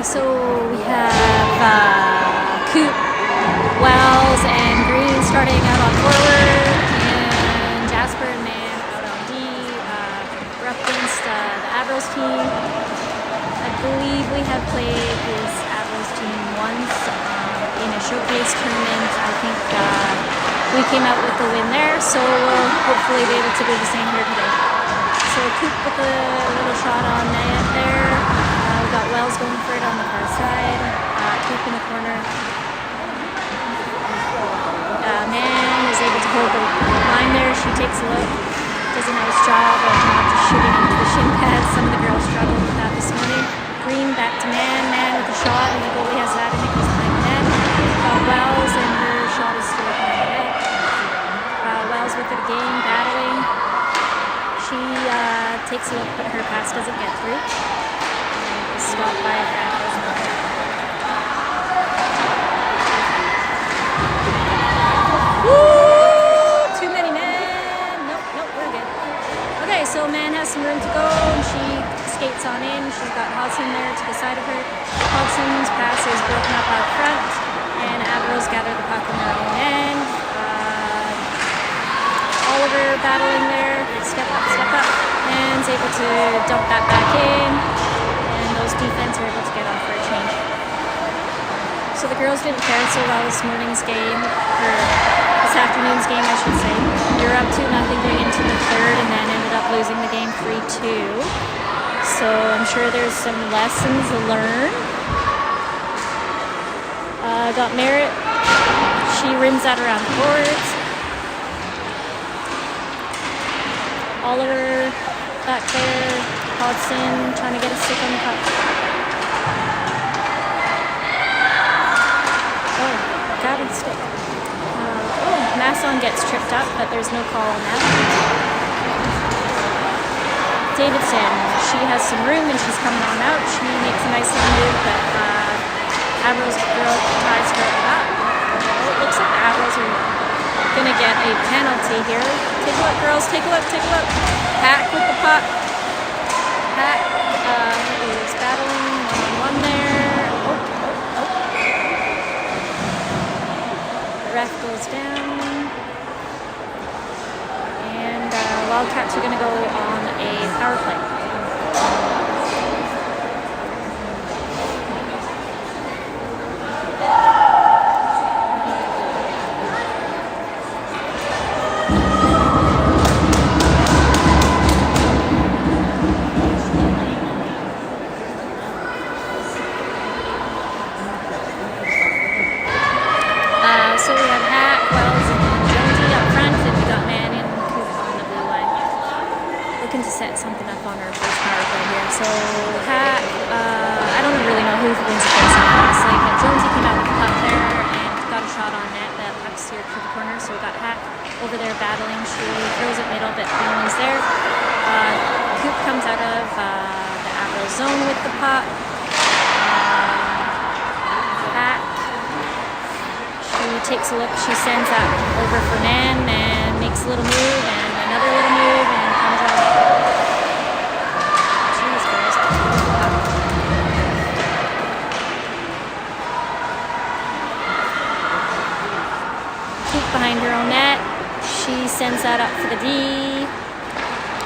So we have Coop, Wells, and Green starting out on forward, and Jasper and Man out on D. We're up against the Avros team. I believe we have played this Avros team once in a showcase tournament. I think we came out with the win there, so we'll hopefully be able to do the same here today. So Coop with a little shot on net there. We got Wells going for it on the far side. Coop in the corner. Man is able to hold the line there. She takes a look. Does a nice job of not just shooting into the shin pads. Some of the girls struggled with that this morning. Green back to Man. Man with the shot, and the goalie has that, and it goes behind the net. Wells, and her shot is still behind the net. Wells with it again, battling. She takes a look, but her pass doesn't get through. Stopped by a back as well. Woo! Too many men. Nope, we're good. Okay, so Man has some room to go, and she skates on in. She's got Hodson there to the side of her. Hodson's pass is broken up out front, and Avros gather the puck in their own end. Oliver battling there. Step up. Man's able to dump that back in. Defense are able to get off for a change. So the girls didn't fare so well this morning's game, or this afternoon's game, I should say. They were up 2-0 going into the third, and then ended up losing the game 3-2. So I'm sure there's some lessons learned. Got Merritt. She rims that around the boards. Oliver back there. Hodson trying to get a stick on the puck. Grab and stick. Masson gets tripped up, but there's no call on that. Davidson, she has some room and she's coming on out. She makes a nice little move, but Avros girl ties her up. It looks like the Avros are going to get a penalty here. Take a look, girls. Take a look. Hack with the puck. Hack is battling one-on-one there. The ref goes down. And Wildcats are going to go on a power play. So we have Hack, Wells, and Jonesy up front, and we got Man and Coop on the blue line. Looking to set something up on our first power play here. So Hack, I don't really know who wins the face off, honestly, but Jonesy came out with the puck there and got a shot on net. That puck steered to the corner, so we got Hack over there battling. She throws it middle, but no one's there. Coop comes out of the Avros zone with the puck. Takes a look, she sends that over for Man. Man makes a little move and another little move and comes out. Jeez, girls. Keep behind her own net. She sends that up for the D.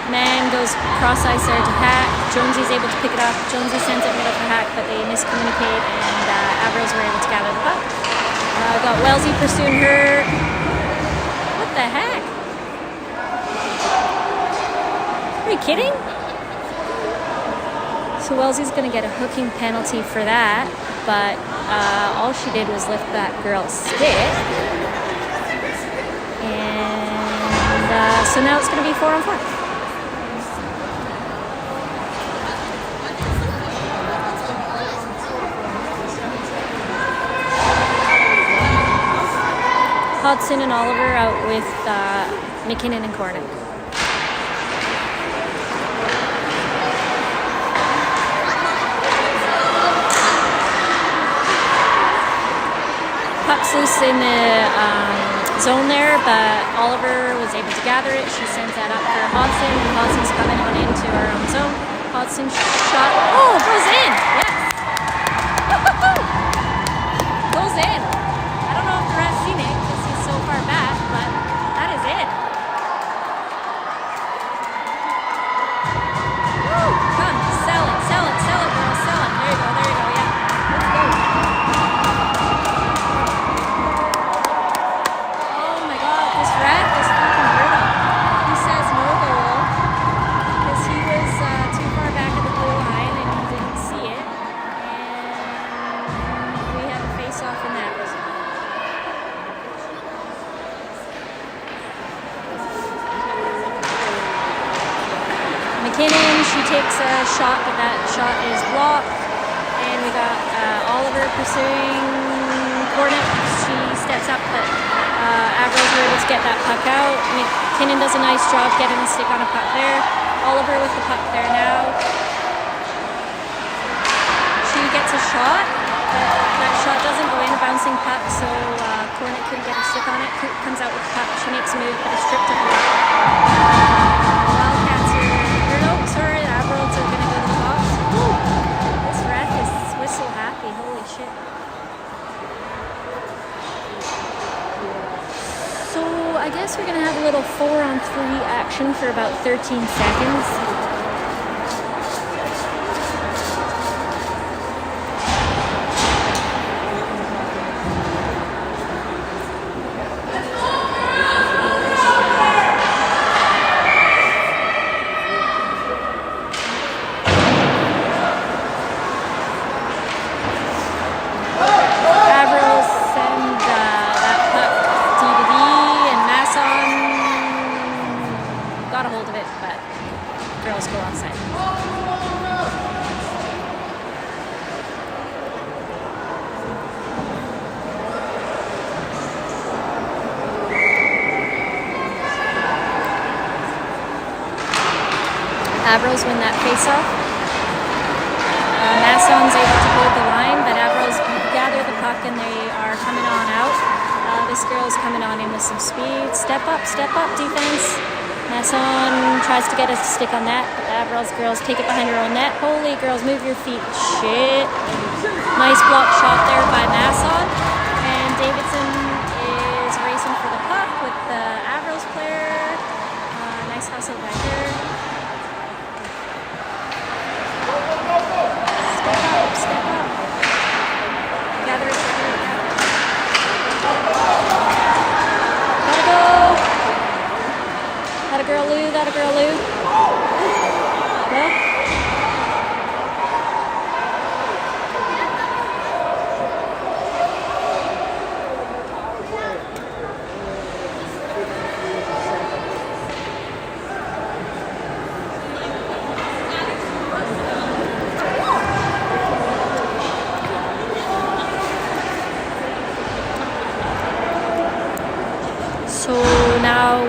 Man goes cross-ice there to Hack. Jonesy's able to pick it up. Jonesy sends it middle for Hack, but they miscommunicate, and Avros were able to gather the puck. Got Wellsy pursuing her. What the heck? Are you kidding? So Wellesy's going to get a hooking penalty for that, but all she did was lift that girl's stick. And so now it's going to be 4-on-4. Hodson and Oliver out with McKinnon and Cornick. Puck's loose in the zone there, but Oliver was able to gather it. She sends that up for Hodson, and Hodson's coming on into our own zone. Hodson shot. Oh, it goes in! Yes! McKinnon, she takes a shot, but that shot is blocked. And we got Oliver pursuing Cornet. She steps up, but Avros were able to get that puck out. McKinnon does a nice job getting a stick on a puck there. Oliver with the puck there now. She gets a shot, but that shot doesn't go in, a bouncing puck, so Cornet couldn't get her stick on it. Coop comes out with the puck. She makes a move, but is stripped of the puck. Wildcats sorry, the Avros are going to go to the box. Woo. This ref is whistle happy. Holy shit. So I guess we're going to have a little 4-on-3 action for about 13 seconds. Avros win that face-off. Masson's able to hold the line, but Avros gather the puck and they are coming on out. This girl's coming on in with some speed. Step up defense. Masson tries to get a stick on that, but the Avros girls take it behind her own net. Holy girls, move your feet. Shit. Nice block shot there by Masson. And Davidson is racing for the puck with the Avros player. Nice hustle by her. Step up. Gather it. Gotta go. That a girl, Lou. Well. So now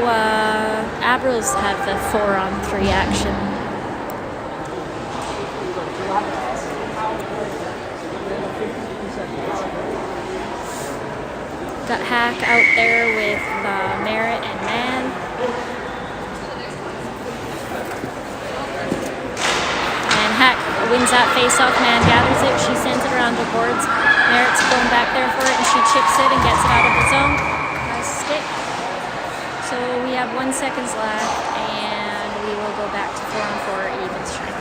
Avros have the 4-on-3 action. Got Hack out there with Merritt and Mann. And Hack wins that face-off. Mann gathers it. She sends it around the boards. Merritt's going back there for it, and she chips it and gets it out of the zone. Nice stick. So we have 1 second left, and we will go back to 4-on-4 even strength.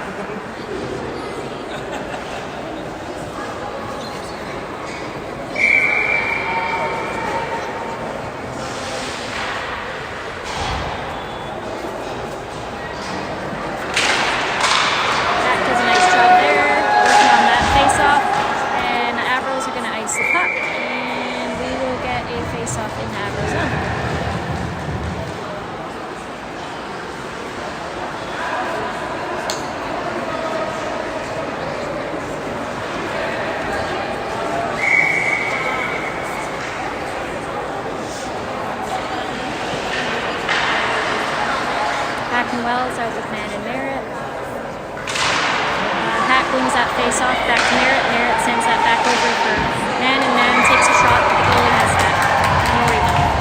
That does a nice job there, working on that face-off, and the Avros are going to ice the puck, and we will get a face-off in the Avro zone. Wells out with Mann and Merritt. Hack wins that face-off back to Merritt. Merritt sends that back over for Mann, and Mann takes a shot, but the goalie has that. No rebound.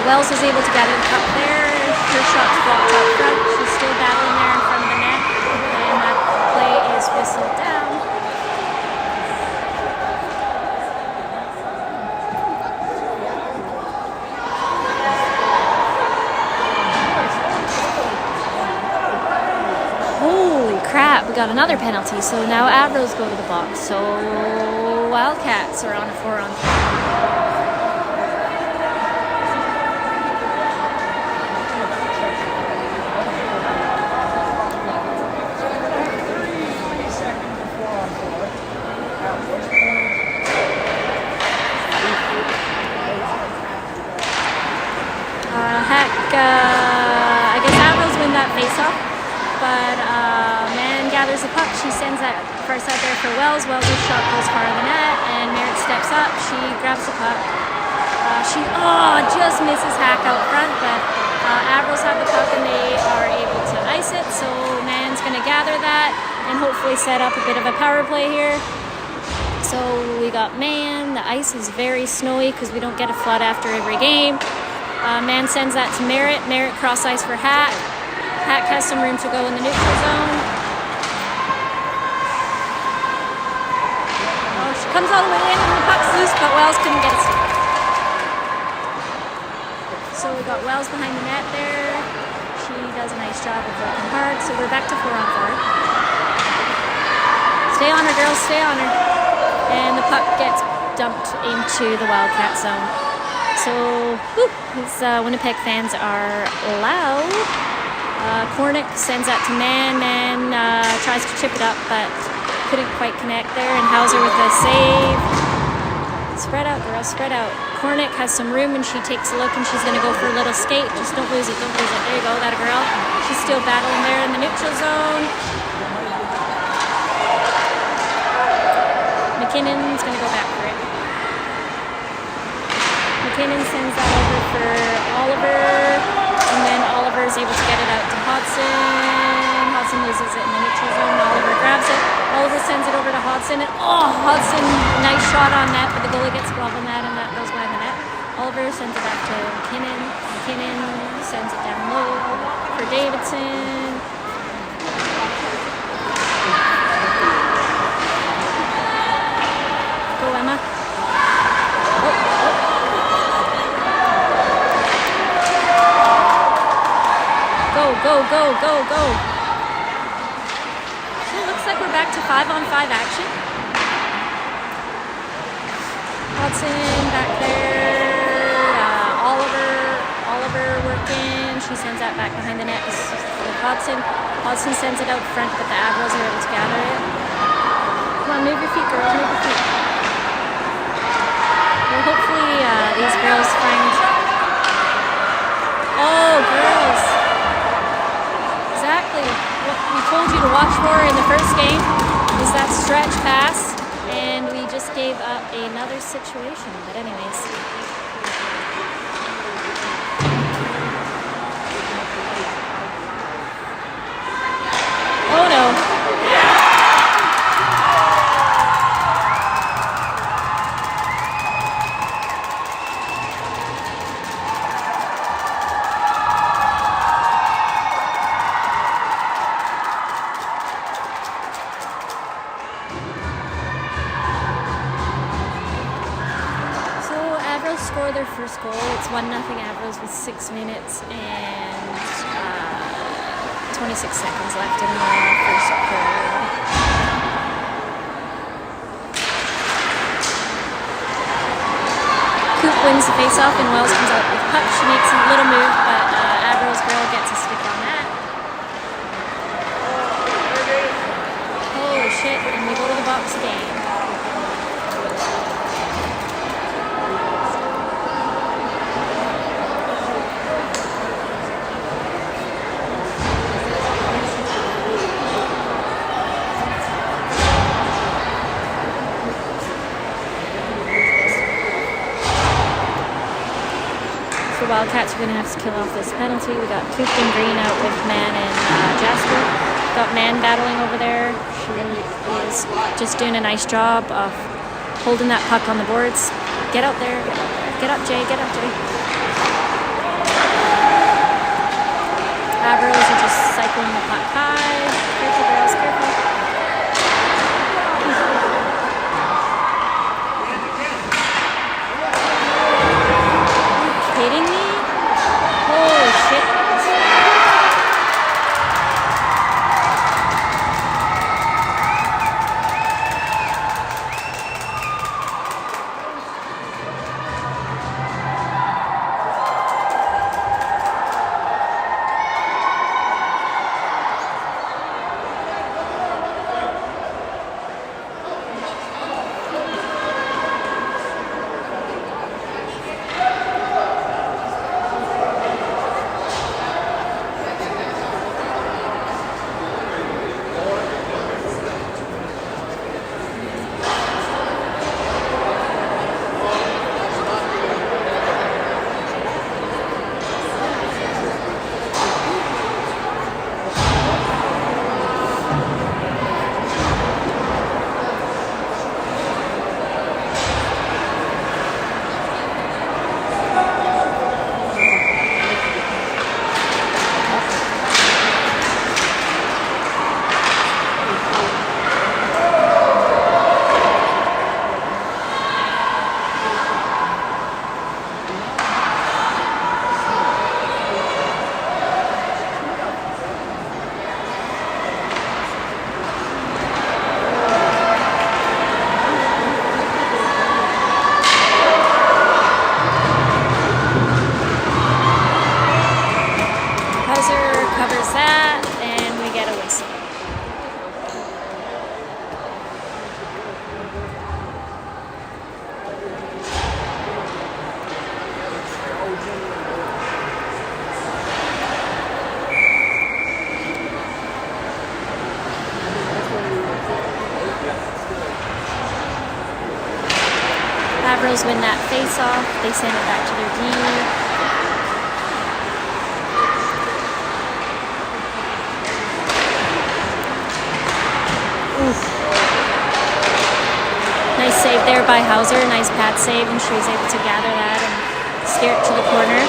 Wells was able to gather the puck there. Her shot's blocked out front. She's still battling there in front of the net, and that play is whistled down. Holy crap, we got another penalty. So now Avros go to the box. So Wildcats are on a 4-on-3. I guess Avros win that face-off, but Man gathers the puck. She sends that far side there for Wells. Wells' shot goes far in the net, and Merritt steps up. She grabs the puck. She just misses Hack out front, but Avros have the puck and they are able to ice it. So Man's going to gather that and hopefully set up a bit of a power play here. So we got Man. The ice is very snowy because we don't get a flood after every game. Man sends that to Merritt. Merritt cross ice for Hack. Hack has some room to go in the neutral zone. Oh, she comes all the way in and the puck's loose, but Wells couldn't get it to her. So we got Wells behind the net there. She does a nice job of working hard. So we're back to 4-on-4. Stay on her, girls. Stay on her. And the puck gets dumped into the Wildcat zone. So these Winnipeg fans are loud. Kornick sends that to Man. Man tries to chip it up, but couldn't quite connect there. And Hauser with a save. Spread out, girls. Spread out. Kornick has some room and she takes a look and she's going to go for a little skate. Just don't lose it. Don't lose it. There you go. That a girl. She's still battling there in the neutral zone. McKinnon's going to go back for it. McKinnon sends that over for Oliver, and then Oliver is able to get it out to Hodson. Hodson loses it in the neutral zone. Oliver grabs it. Oliver sends it over to Hodson, and Hodson, nice shot on net, but the goalie gets a glove on that, and that goes behind the net. Oliver sends it back to McKinnon. McKinnon sends it down low for Davidson. Go, Emma. Go. So it looks like we're back to 5-on-5 action. Hodson back there. Oliver working. She sends that back behind the net with Hodson. Hodson sends it out front, but the Avros are able to gather it. Come on, move your feet, girls. Move your feet. Well, hopefully these girls find... Oh, girls. Exactly what we told you to watch for in the first game was that stretch pass, and we just gave up another situation. But anyways, oh no. Score their first goal. It's 1-0 Avros with 6 minutes and 26 seconds left in the first period. Coop wins the face-off and Wells comes out with the puck. She makes a little move, but Avros girl gets a stick on that. Holy shit, and we go to the box again. The Wildcats are going to have to kill off this penalty. We got Coop and Green out with Man and Jasper. Got Man battling over there. She is just doing a nice job of holding that puck on the boards. Get out there. Get up, Jay. Get up, Jay. Avros are just cycling the puck high. Careful, girls. Careful. Kidding me? Holy shit. Avros win that face-off. They send it back to their D. Oof. Nice save there by Hauser. Nice pad save, and she was able to gather that and steer it to the corner.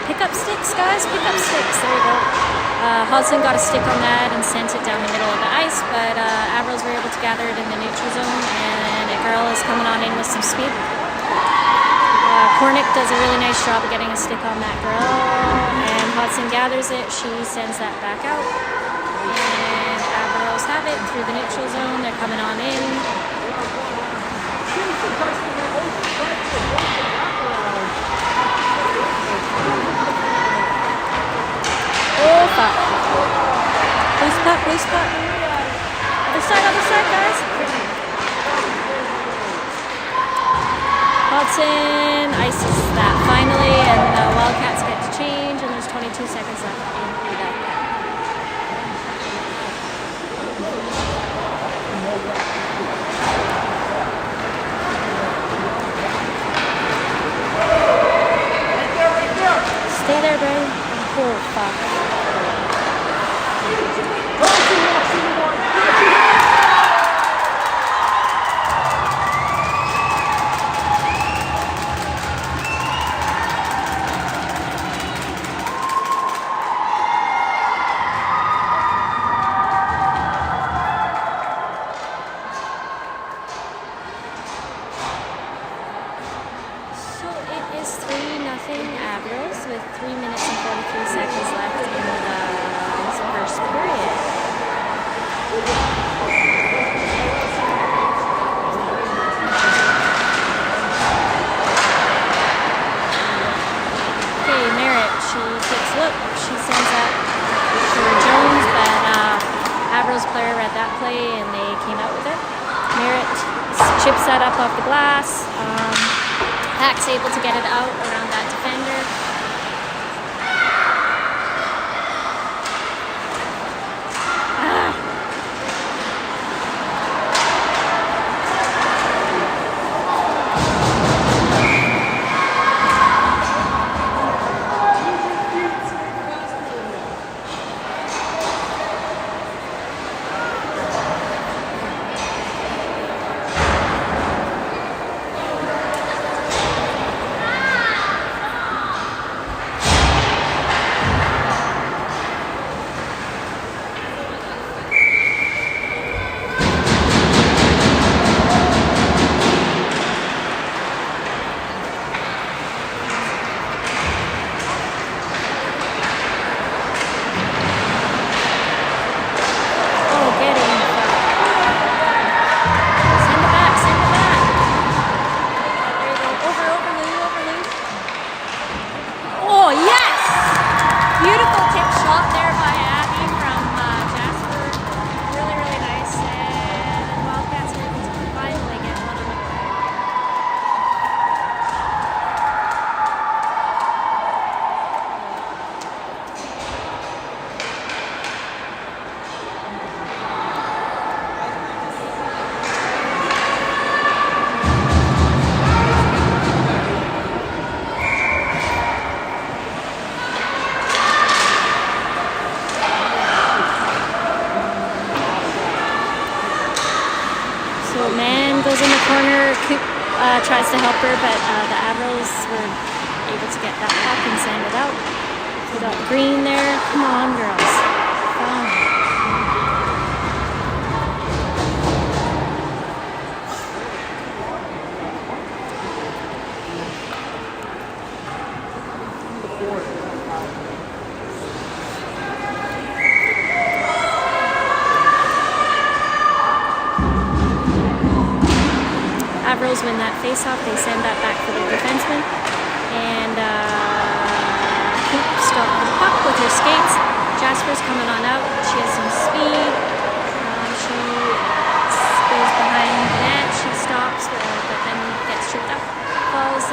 Pick up sticks, guys. Pick up sticks. There you go. Hodson got a stick on that and sent it down the middle of the ice, but Avros were able to gather it in the neutral zone, and a girl is coming on in with some speed. Kornick does a really nice job of getting a stick on that girl, and Hodson gathers it. She sends that back out, and Avros have it through the neutral zone. They're coming on in. Oh, fuck. Loose puck. Other side, guys. Hodson ices that finally, and the Wildcats get to change, and there's 22 seconds left in that. Stay there, Brady. Oh, fuck. Avros with 3 minutes and 43 seconds left in the first period. Okay, Merritt, she takes a look. She sends that for Jones, but Avros player read that play and they came out with it. Merritt chips that up off the glass. Hack's able to get it out around that defender. Goes in the corner, Coop tries to help her, but the Avros were able to get that puck and send it out. We got Green there. Come on, girls. Avros win that face-off. They send that back for the defenseman. And Coop stopped the puck with her skates. Jasper's coming on out. She has some speed. She goes behind the net. She stops, but then gets tripped up. Falls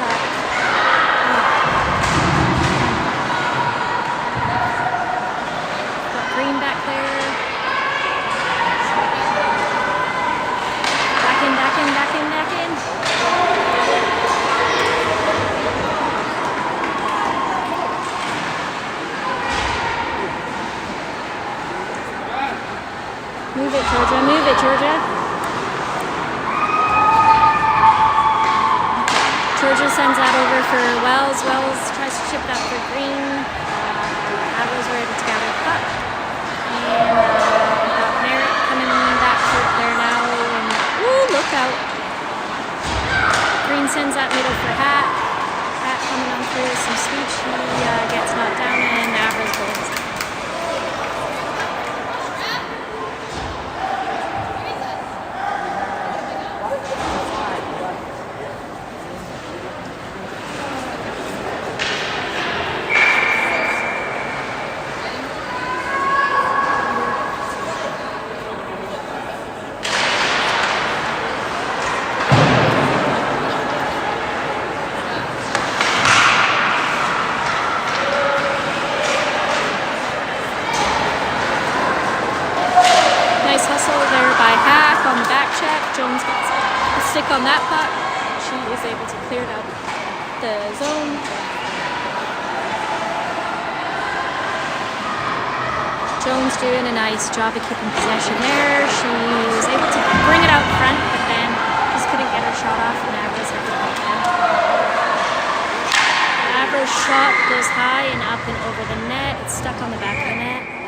got Green back there. it, Georgia. Georgia sends that over for Wells. Wells tries to chip it up for Green. Avros were able to gather the puck. And got Merritt coming back there now. And, ooh, look out. Green sends that middle for Hat. Hat coming on through some speech. He gets knocked down and Avros goals. Jones gets a stick on that puck. She is able to clear it out the zone. Jones doing a nice job of keeping possession there. She was able to bring it out front, but then just couldn't get her shot off, and Avros had to go again. Avros' shot goes high and up and over the net. It's stuck on the back of the net.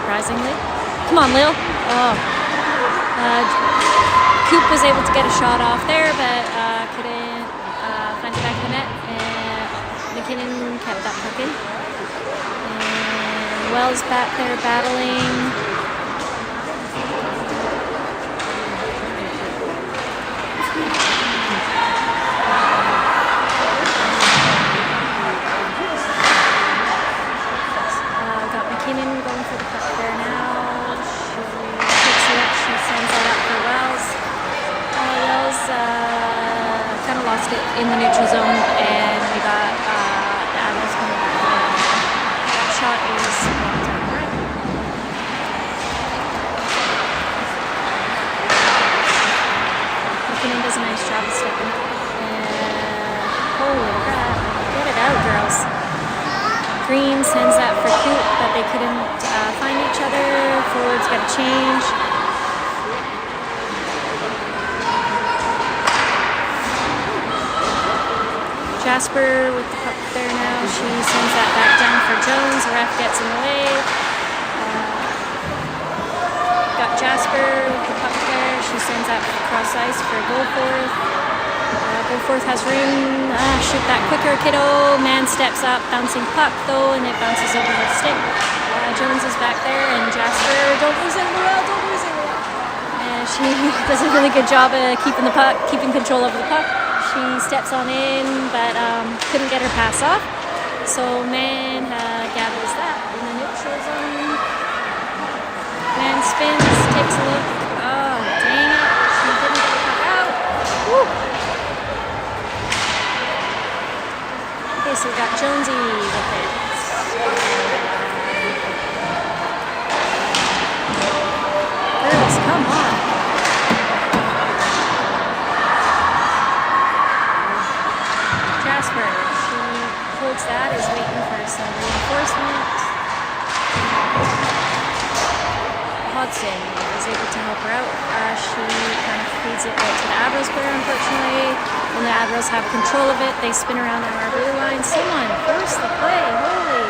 surprisingly. Come on, Lil. Oh. Coop was able to get a shot off there, but couldn't find the back of the net. And McKinnon kept that puck in. And Wells back there battling. Going for the puck there now. She picks it up. She sends it up for Wells. Wells kind of lost it in the neutral zone, and we got the Avros coming back. That shot is down right. McKinnon does a nice job of stepping. And holy crap! Get it out, girls. Green sends that for Coop, but they couldn't find each other. Forwards got to change. Jasper with the puck there now. She sends that back down for Jones. The ref gets in the way. Got Jasper with the puck there. She sends that across ice for Goldforth. Goldforth has room. Shoot that quicker, kiddo. Man steps up, bouncing puck though, and it bounces over the stick. Jones is back there, and Jasper, don't lose it, Noelle, don't lose it. And she does a really good job of keeping the puck, keeping control over the puck. She steps on in, but couldn't get her pass off. So Man gathers that in the neutral zone. Man spins, takes a look. Oh, dang it. She didn't get the puck out. Woo. Okay, so we got Jonesy with it. Girls, come on. Jasper, she holds that, is waiting for some reinforcement. Hudson is able to help her out. She kind of feeds it right to the Avros player, unfortunately. When the Avros have control of it, they spin around on our blue line. Someone force the play. Holy.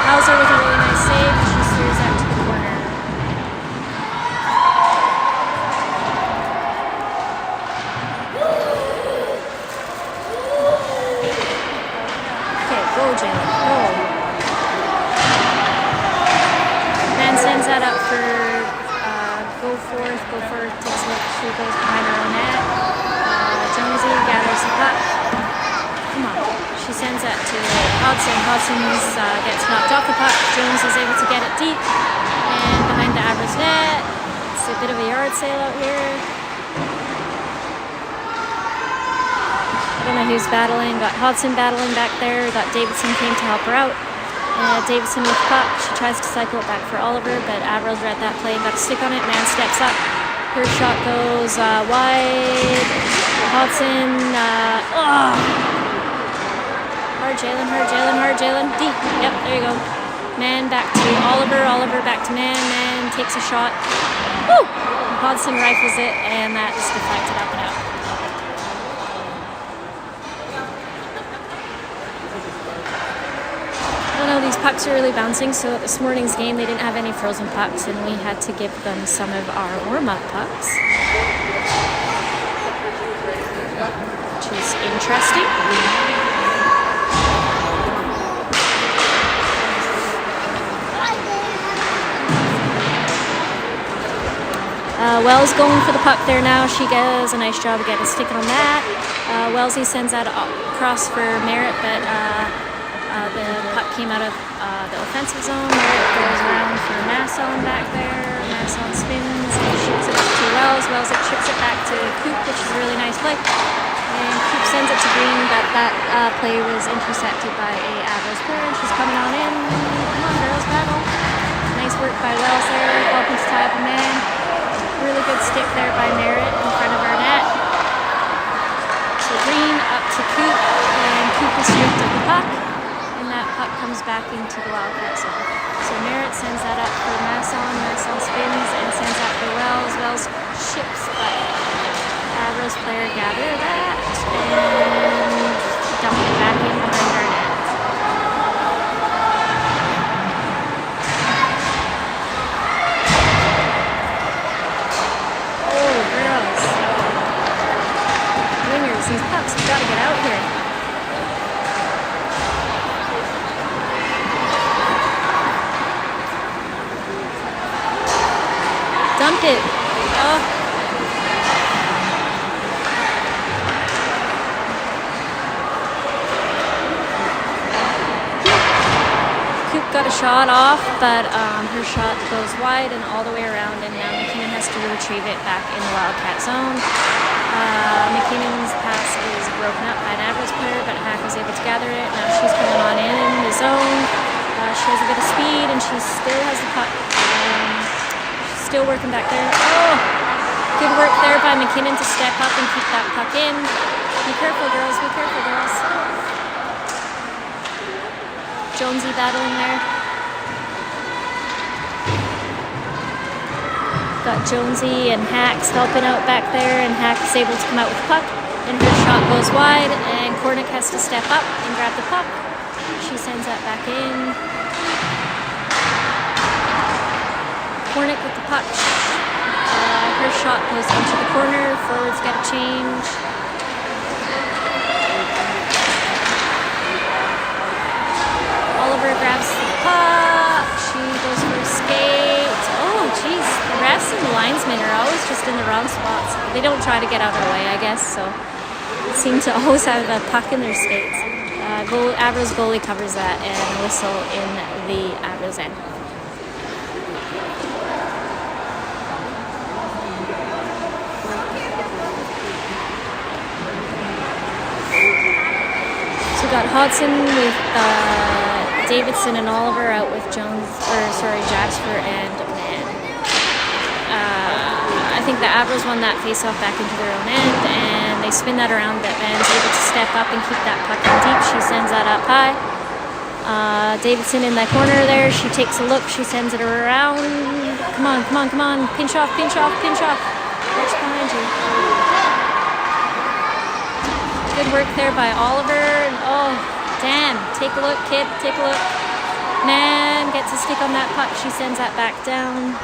Hauser with a really nice save. She steers that to the corner. Okay, go, Jalen. Go. Man sends that up for Goldforth takes a look. She goes behind her own net. Jonesy gathers the puck. Come on. She sends that to Hodson. Hodson gets knocked off the puck. Jones is able to get it deep. And behind the Avros net. It's a bit of a yard sale out here. I don't know who's battling. Got Hodson battling back there. Got Davidson came to help her out. Davidson with the puck. She tries to cycle it back for Oliver, but Avros read that play and got a stick on it. Man steps up. Her shot goes wide. Hodson. Hard, Jalen. Deep. Yep, there you go. Man back to Oliver. Oliver back to Man. Man takes a shot. Woo! Hodson rifles it, and that is deflected up and out. These pucks are really bouncing, so at this morning's game they didn't have any frozen pucks, and we had to give them some of our warm-up pucks, which is interesting. Wells going for the puck there now. She does a nice job of getting a stick on that. Wellesley sends that across for Merritt, but the puck came out of the offensive zone. Merritt goes around for Masson back there. Masson spins and shoots it up to Wells. Wells chips it back to Coop, which is a really nice play. And Coop sends it to Green, but that play was intercepted by a Avros player. And she's coming on in. Come on, girls, battle. Nice work by Wells there, helping to tie up a man. Really good stick there by Merritt in front of our net. So Green up to Coop, and Coop is stripped of the puck. That puck comes back into the Wildcat zone. So Merritt sends that up for Masson. Masson spins and sends out for Wells. Wells ships, but Avros player gather that and dump it back in behind our net. it. Oh. Got a shot off, but her shot goes wide and all the way around, and now McKinnon has to retrieve it back in the Wildcat zone. McKinnon's pass is broken up by an Avros player, but Hack was able to gather it. Now she's coming on in the zone. She has a bit of speed, and she still has the puck. She's still working back there. Oh, good work there by McKinnon to step up and keep that puck in. Be careful, girls. Be careful, girls. Jonesy battling there. Got Jonesy and Hacks helping out back there, and Hacks is able to come out with the puck, and her shot goes wide, and Kornick has to step up and grab the puck. She sends that back in. Kornick with the puck. Her shot goes into the corner. Forwards get a change. Oliver grabs the puck. She goes for a skate. Oh, geez. The refs and the linesmen are always just in the wrong spots. They don't try to get out of their way, I guess, so they seem to always have a puck in their skates. Avros goalie covers that, and a whistle in the Avros end. So we got Hodson with Davidson and Oliver out with Jasper and Mann. I think the Avros won that face-off back into their own end, and they spin that around, but Mann's able to step up and keep that puck in deep. She sends that up high. Davidson in that corner there. She takes a look. She sends it around. Come on, come on, come on. Pinch off, pinch off, pinch off. Watch behind you. Good work there by Oliver. Oh, damn. Take a look, kid. Take a look. Mann gets a stick on that puck. She sends that back down.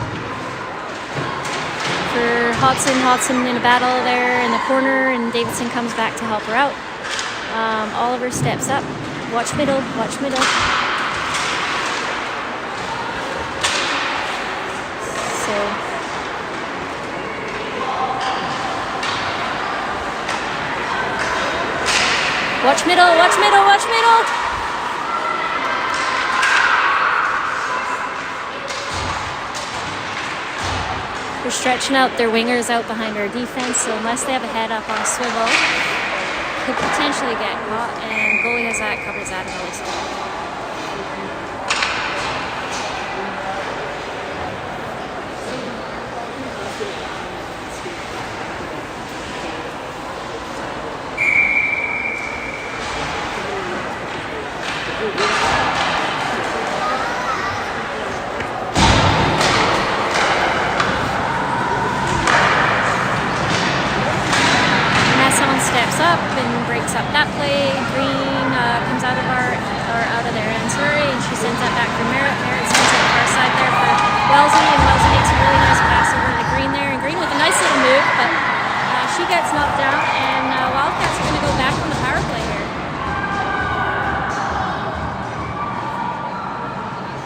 For Hodson in a battle there in the corner, and Davidson comes back to help her out. Oliver steps up. Watch middle, watch middle. So watch middle, watch middle, watch middle. They're stretching out their wingers out behind our defense, so unless they have a head up on a swivel, could potentially get caught, and goalie has that, covers that in the whistle. Steps up and breaks up that play. Green comes out of their end, and she sends that back for Merritt. Merritt sends it far side there for Wellesley, and Wellesley makes a really nice pass over to Green there, and Green with a nice little move, but she gets knocked down, and Wildcats are going to go back on the power play here.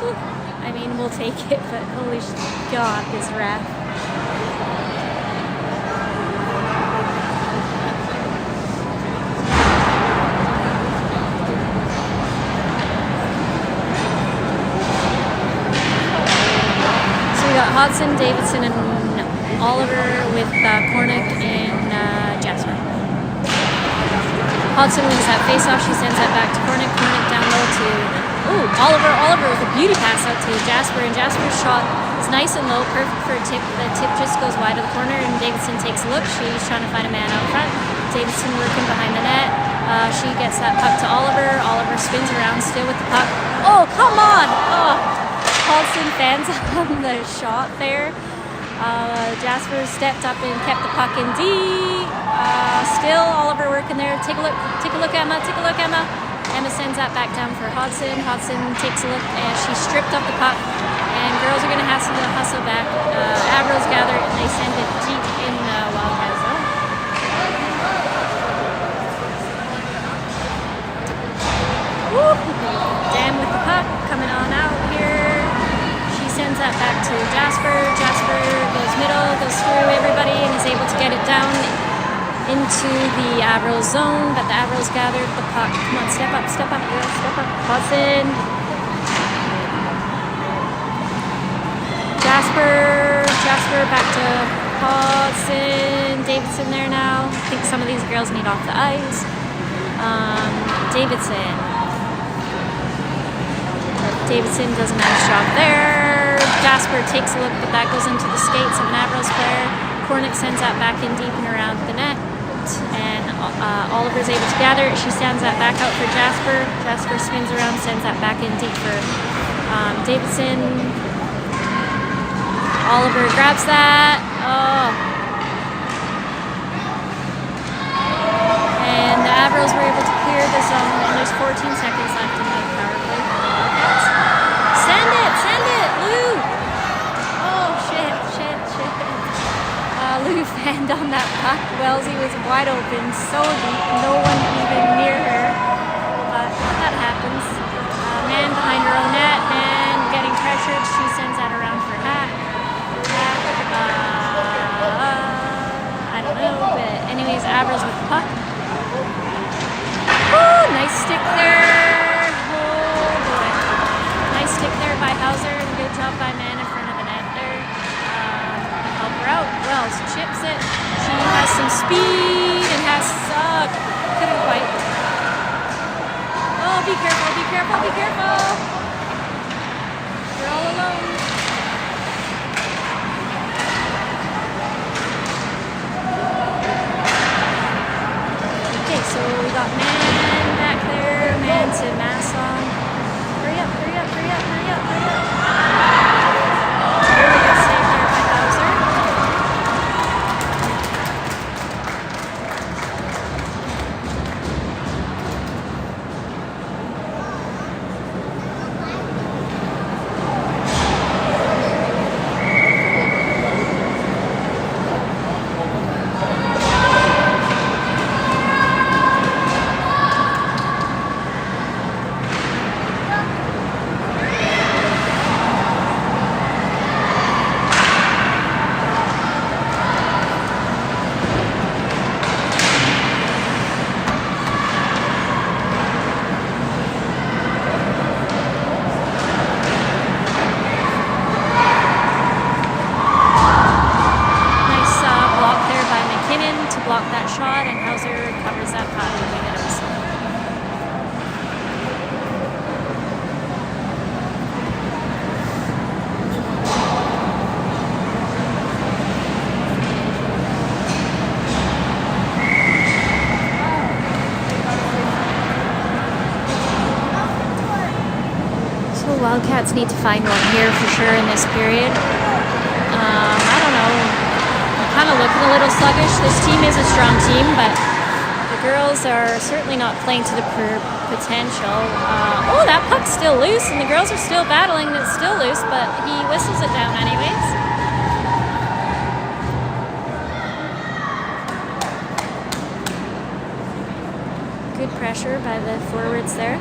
Whew. I mean, we'll take it, but holy God, this ref. Hodson, Davidson, and Oliver with Kornick and Jasper. Hodson wins that face-off. She sends that back to Kornick. Kornick down low to Oliver with a beauty pass out to Jasper, and Jasper's shot is nice and low, perfect for a tip. The tip just goes wide of the corner, and Davidson takes a look. She's trying to find a man out front. Davidson working behind the net. She gets that puck to Oliver. Oliver spins around still with the puck. Oh, come on! Oh. Paulson fans on the shot there. Jasper stepped up and kept the puck in deep. Still Oliver working there. Take a look, Emma. Take a look, Emma. Emma sends that back down for Hodson. Hodson takes a look, and she stripped up the puck. And girls are going to hustle back. Avros gather it, and they send it deep in Wildcat zone. Woo! Dan with the puck coming on out here. sends that back to Jasper. Jasper goes middle, goes through everybody, and is able to get it down into the Avros zone, but the Avros gathered the puck. Come on, step up, girl, step up. Hudson. Jasper back to Hudson. Davidson there now. I think some of these girls need off the ice. Davidson does a nice job there. Jasper takes a look, but that goes into the skates of an Avros player. Kornick sends that back in deep and around the net. And Oliver's able to gather it. She sends that back out for Jasper. Jasper spins around, sends that back in deep for Davidson. Oliver grabs that. Oh. And the Avros were able to clear the zone, and there's 14 seconds left in the power play. Send it, Lou! Oh, shit. Lou fanned on that puck. Wellesley was wide open, so deep, no one even near her. But that happens. Man behind her own net, man getting pressured. She sends that around for Hat. I don't know, but anyways, Avros with the puck. Woo, nice stick there. Oh boy. Nice stick there by Hauser, and good job by man in front of the net there. Help her out. Wells chips it. She has some speed and has couldn't quite. Oh, be careful. You're all alone. Okay, so we got man back there, man to Masson. Hurry up. Really good save there by Hauser. Block that shot, and Hauser covers that puck with the hitters. So Wildcats need to find one here for sure in this period. I don't know. Kind of looking a little sluggish. This team is a strong team, but the girls are certainly not playing to the potential. Oh, that puck's still loose, and the girls are still battling, and it's still loose, but he whistles it down anyways. Good pressure by the forwards there.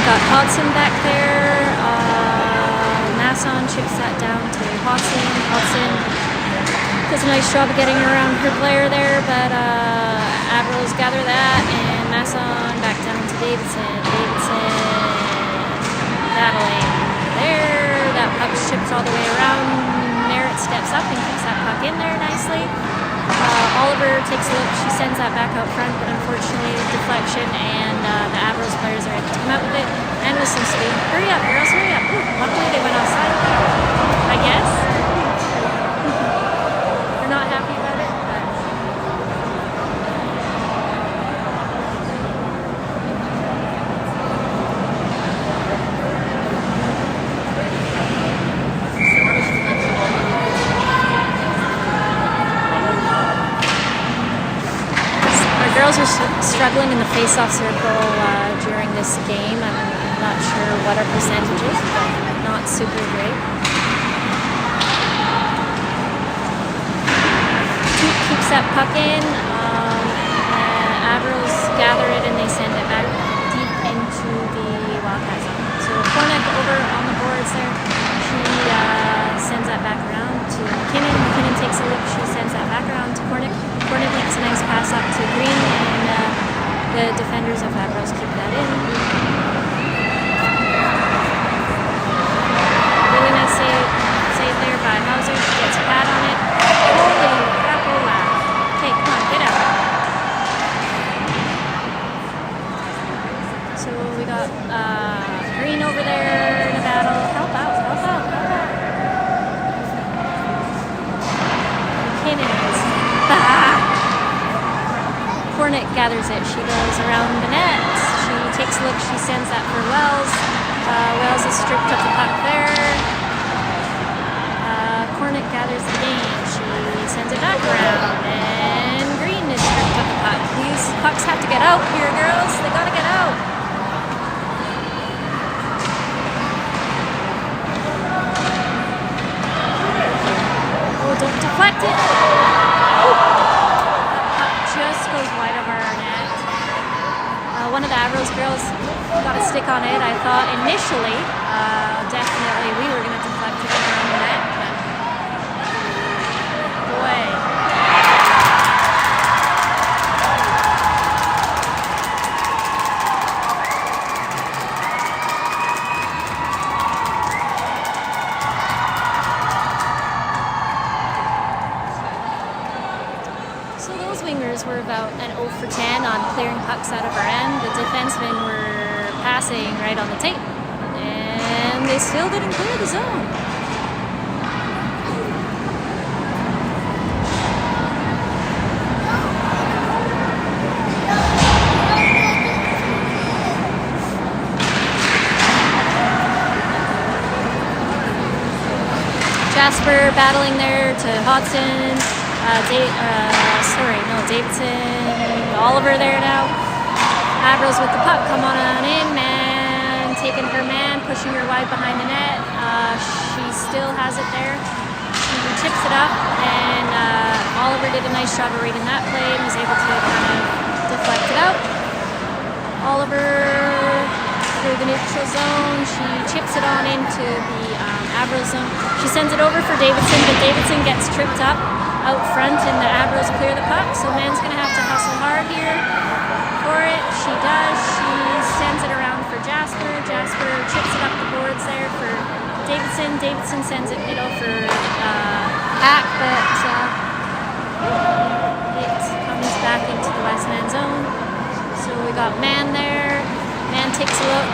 Got Hodson back there. Masson chips that down to Hodson. Hodson does a nice job of getting around her player there, but Avros gather that, and Masson back down to Davidson. Davidson battling there. That puck chips all the way around. Merritt steps up and kicks that puck in there nicely. Oliver takes a look. She sends that back out front, but unfortunately deflection, and the Avros players are able to come out with it, and with some speed. Hurry up, girls, hurry up. Ooh, luckily they went offside, I guess. They're not happy about it, but... Girls are struggling in the face-off circle during this game. I'm not sure what our percentage is, but not super great. keeps that puck in. Avros gather it and they send it back deep into the Wildcat zone. So Cornick over on the boards there. She sends that back around to McKinnon. McKinnon takes a look. She sends that back around to Cornick. Cornick makes a nice pass up to Green, and the defenders of Avros keep that in. Really nice save there by Hauser. She gets a pad on it. Holy crapola. Okay, come on, get out. So we got Green over there in a battle. Help out, help out, help out. McKinnon. Cornick gathers it. She goes around the net. She takes a look. She sends that for Wells. Wells is stripped of the puck there. Cornick gathers the game. She sends it back around. And Green is stripped of the puck. These pucks have to get out here, girls. They gotta get out. Oh, don't deflect it. Just goes wide of our net. One of the Avros girls got a stick on it. I thought initially, definitely we were going to deflect it around the net, but boy. So those wingers were about an 0 for 10 on clearing pucks out of our end. The defensemen were passing right on the tape, and they still didn't clear the zone. Jasper battling there to Hodson. Davidson, Oliver there now. Avros with the puck, come on in, man. Taking her man, pushing her wide behind the net. She still has it there. She chips it up, and Oliver did a nice job of reading that play and was able to kind of deflect it out. Oliver through the neutral zone. She chips it on into the Avros zone. She sends it over for Davidson, but Davidson gets tripped up out front, and the Avros clear the puck, so Man's going to have to hustle hard here for it. She does. She sends it around for Jasper. Jasper chips it up the boards there for Davidson. Davidson sends it middle for Hack, but it comes back into the West Man zone. So we got Man there. Man takes a look.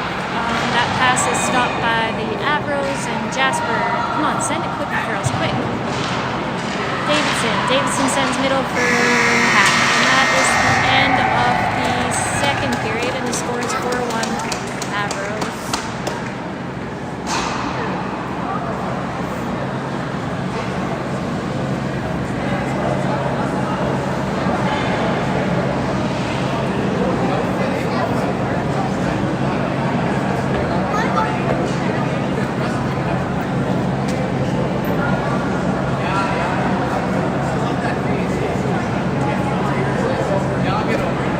That pass is stopped by the Avros, and Jasper, come on, send it quick, girls, quick. Davidson sends middle for Hack, and that is the end of the second period, and the score is 4-1 Avros. Get over.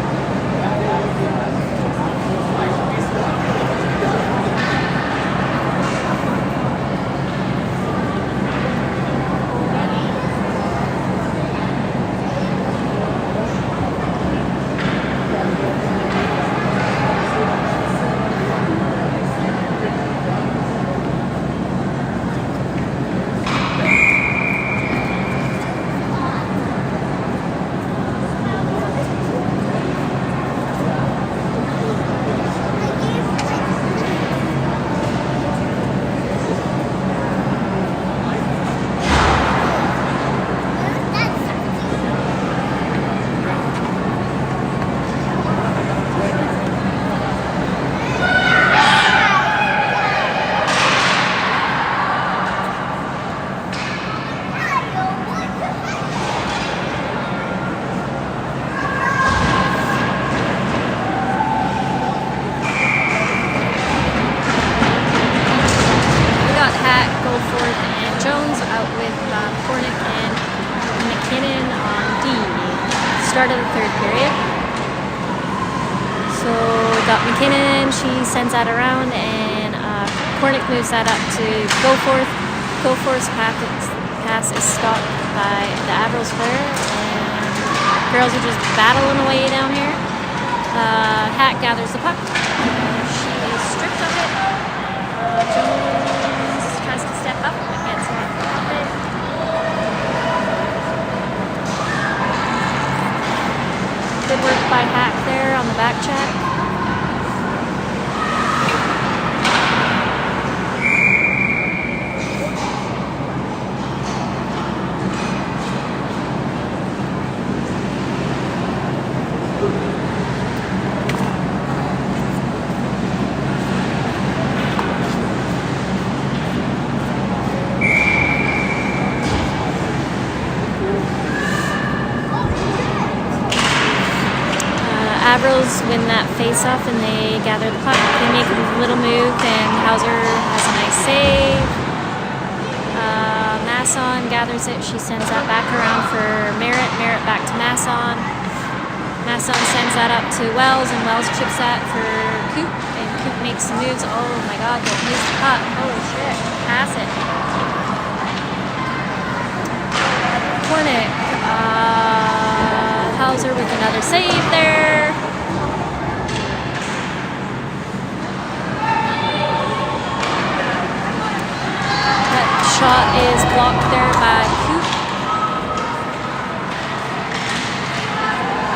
start of the third period. So got McKinnon, she sends that around, and Cornick moves that up to Goforth. Goforth's pass is stopped by the Avros player, and girls are just battling away down here. Hack gathers the puck. She is stripped of it. Jones tries to step up and gets off it. Good work by Hack there on the back check. Avros win that face-off and they gather the puck. They make a little move and Hauser has a nice save. Masson gathers it. She sends that back around for Merritt. Merritt back to Masson. Masson sends that up to Wells and Wells chips that for Coop. And Coop makes some moves. Oh my god, don't lose the puck. Holy shit. Pass it. Cornick. Hauser with another save there. That shot is blocked there by Coop.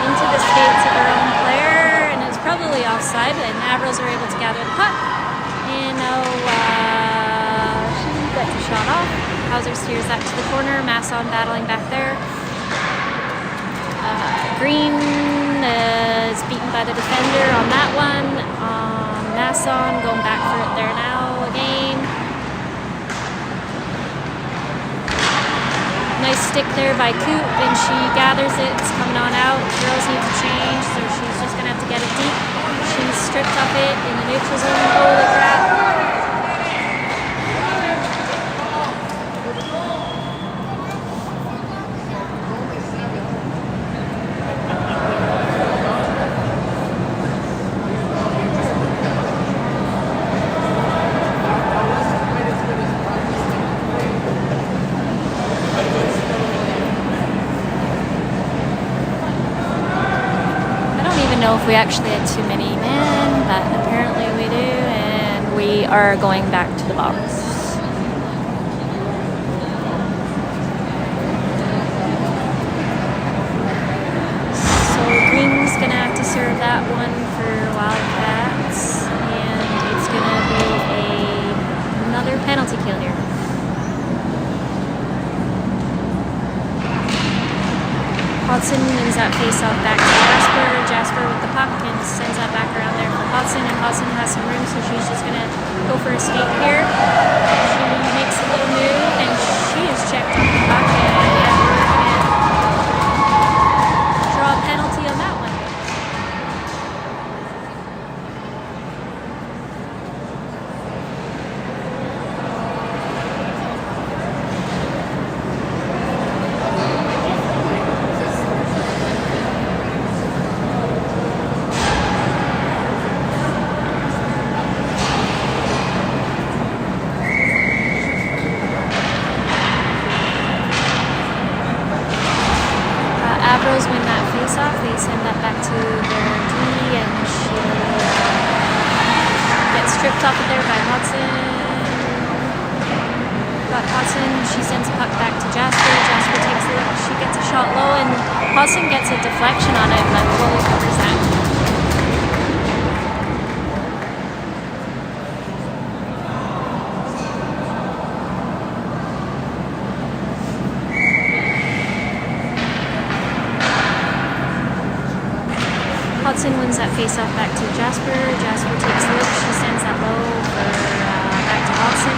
Into the skates of their own player, and it's probably offside, and Avros are able to gather the puck. And she gets a shot off. Hauser steers that to the corner. Masson battling back there. Green is beaten by the defender on that one. Masson going back for it there now again. Nice stick there by Coop, and she gathers it. It's coming on out. Girls need to change, so she's just going to have to get it deep. She's stripped up it in the neutral zone. Holy crap. Know if we actually had too many men, but apparently we do, and we are going back to the box. So Green's gonna have to serve that one for Wildcats, and it's gonna be another penalty kill here. Hodson wins that face-off back to Jasper. Jasper with the puck and sends that back around there for Hodson, and Hodson has some room, so she's just going to go for a skate here. She makes a little move, and she is checked off the puck, and yeah, we're going to draw a penalty on that one. Avros win that face-off. They send that back to their D, and she gets stripped off of there by Hodson. Got Hodson. She sends a puck back to Jasper. Jasper takes it. She gets a shot low, and Hodson gets a deflection on it, but goalie covers that. Hodson wins that face-off back to Jasper. Jasper takes a look. She sends that low for back to Hodson.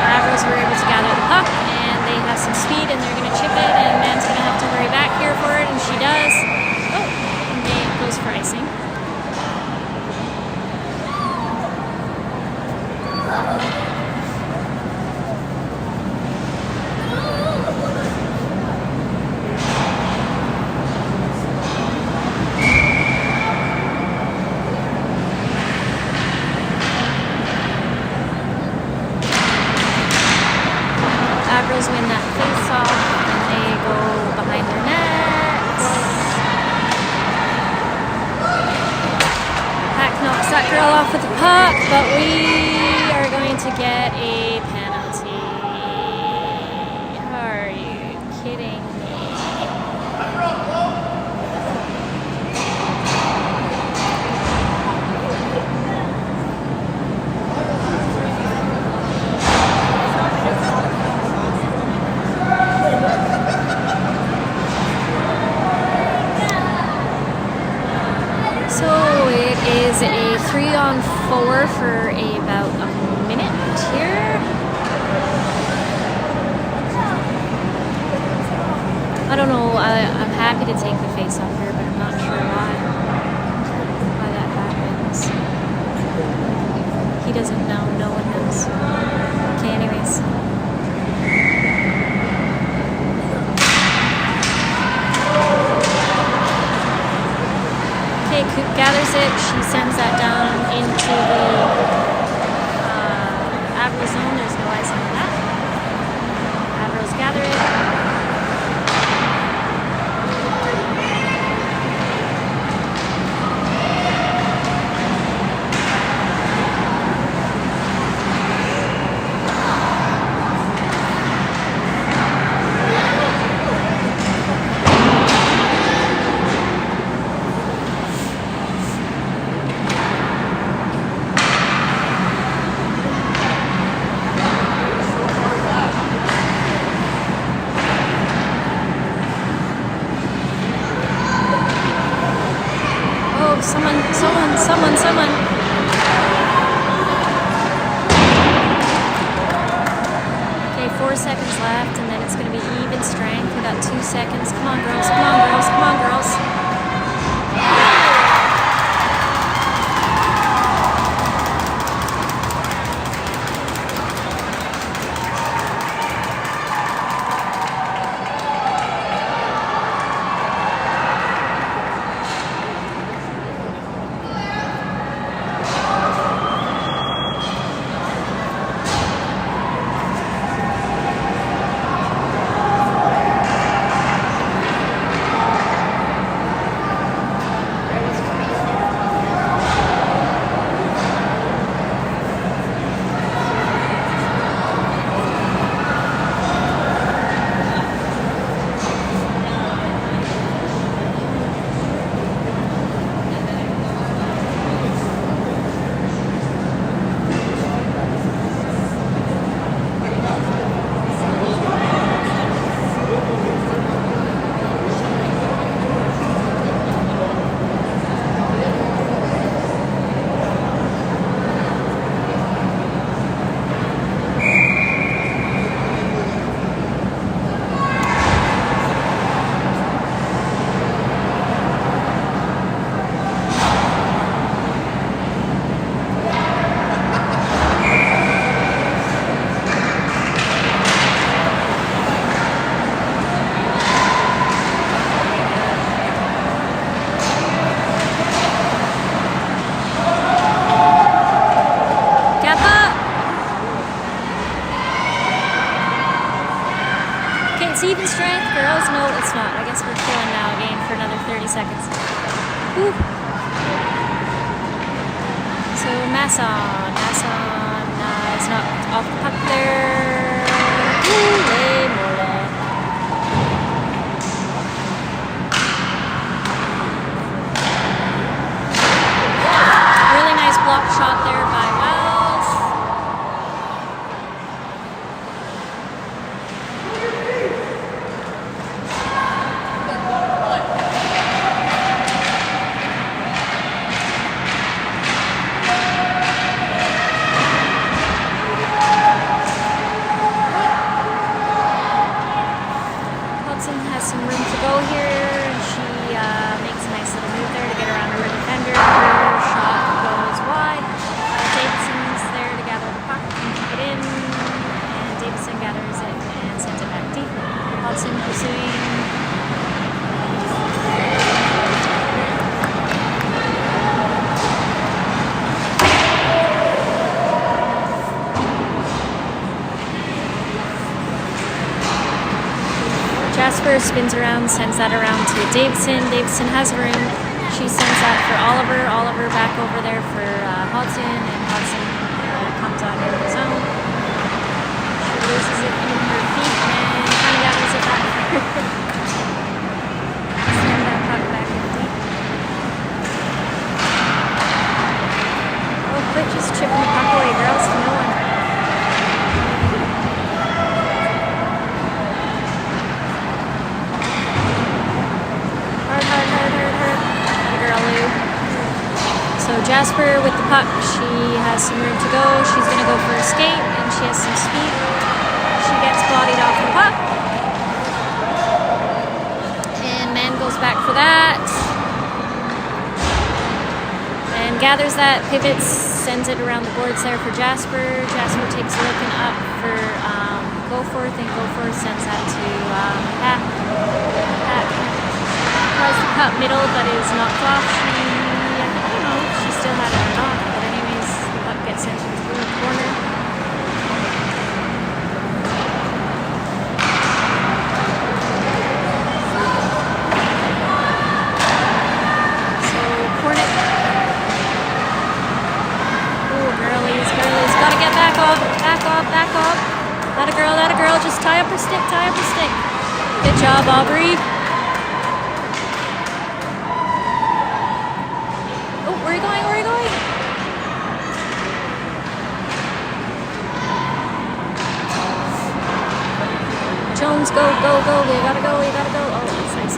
Avros were able to gather the puck, and they have some speed, and they're going to chip it, and Man's going to have to hurry back here for it, and she does. Oh, and it goes for icing. that girl off with the puck, but we are going to get a penalty. Are you kidding me? So it is a 3-on-4 for about a minute here. I don't know, I'm happy to take the face off here, but I'm not sure why that happens. He doesn't know, no one knows. Okay, anyways. Okay, Coop gathers it. She sends that down into the Avros zone. There's no ice on that. Avros gather it. Someone. Okay, 4 seconds left, and then it's going to be even strength. We got 2 seconds. Come on, girls. Come on, girls. Come on, girls. It's even strength, girls. No, it's not. I guess we're killing now again for another 30 seconds. Woo. So Masson is not off the puck there. Ooh, mole. Really nice block shot there by Wells. Some room to go here, and she makes a nice little move there to get around her defender. Her shot goes wide. Davidson's there to gather the puck and keep it in, and Davidson gathers it and sends it back deep. Hudson pursuing. Jasper spins around, sends that around to Davidson. Davidson has room, She sends that for Oliver. Oliver back over there for Hodson, and Hodson comes on in his own. She loses it in her feet and kind of gathers it back. Send that puck back in deep. Oh, quit just chipping the puck away, girls. No one. So Jasper with the puck, she has some room to go. She's going to go for a skate, and she has some speed. She gets bodied off the puck. And Man goes back for that. And gathers that, pivots, sends it around the boards there for Jasper. Jasper takes a look and up for Goforth, and Goforth sends that to Pat. Pat tries the cut middle, but is knocked off. She still had it or not, but anyways, the puck gets sent into the corner. So, Cornet. Oh, girlies, gotta get back off. That a girl, just tie up her stick. Good job, Aubrey. Where are you going? Jones, go. You gotta go. Oh, that's nice.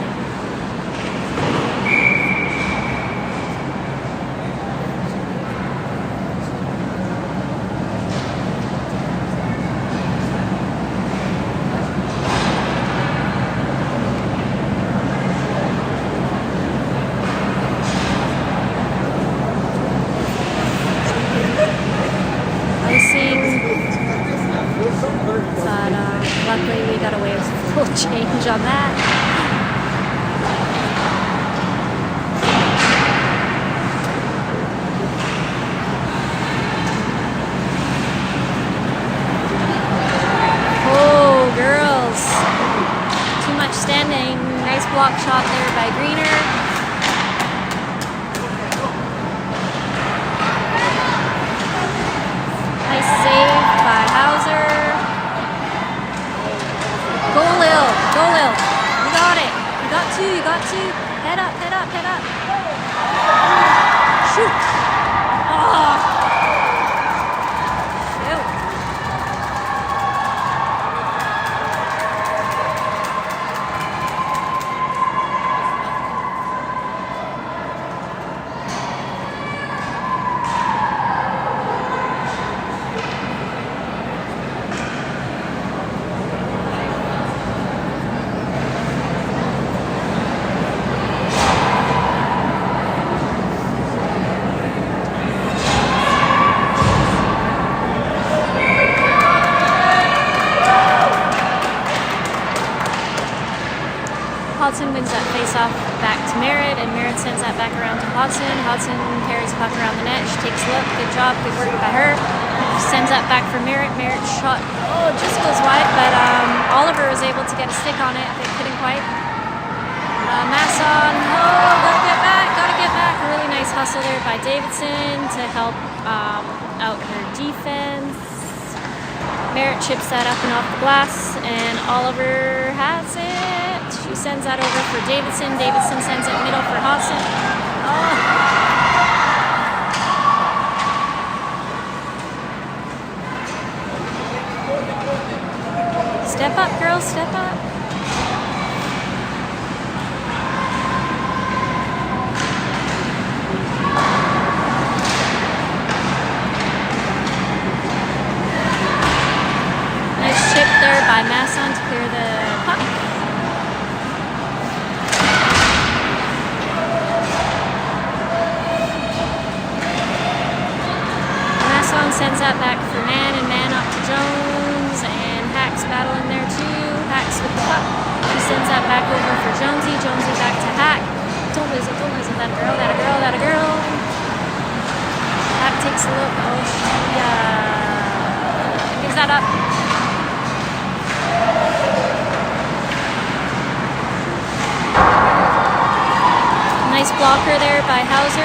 Luckily, we got away with a full change on that. Oh, girls. Too much standing. Nice block shot there by Greener. Nice save by Hauser. Go Lil. You got it. You got two. Head up. Shoot. Oh. Shoot. Hodson wins that face-off back to Merritt, and Merritt sends that back around to Hodson. Hodson carries the puck around the net. She takes a look. Good job. Good work by her. She sends that back for Merritt. Merritt's shot, just goes wide, but Oliver was able to get a stick on it. They couldn't quite. Masson, gotta get back. A really nice hustle there by Davidson to help out her defense. Merritt chips that up and off the glass, and Oliver has it. She sends that over for Davidson. Davidson sends it middle for Hodson. Oh. Step up, girls, step up. Nice chip there by Masson to clear the puck. Sends that back for Man, and Man up to Jones, and Hack's battling there too. Hack's with the puck. She sends that back over for Jonesy. Jonesy back to Hack. Don't lose it. That a girl. Hack takes a look. Oh, she gives that up. Nice blocker there by Hauser.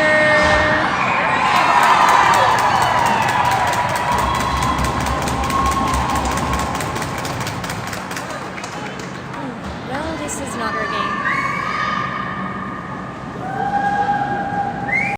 Well, this is not our game.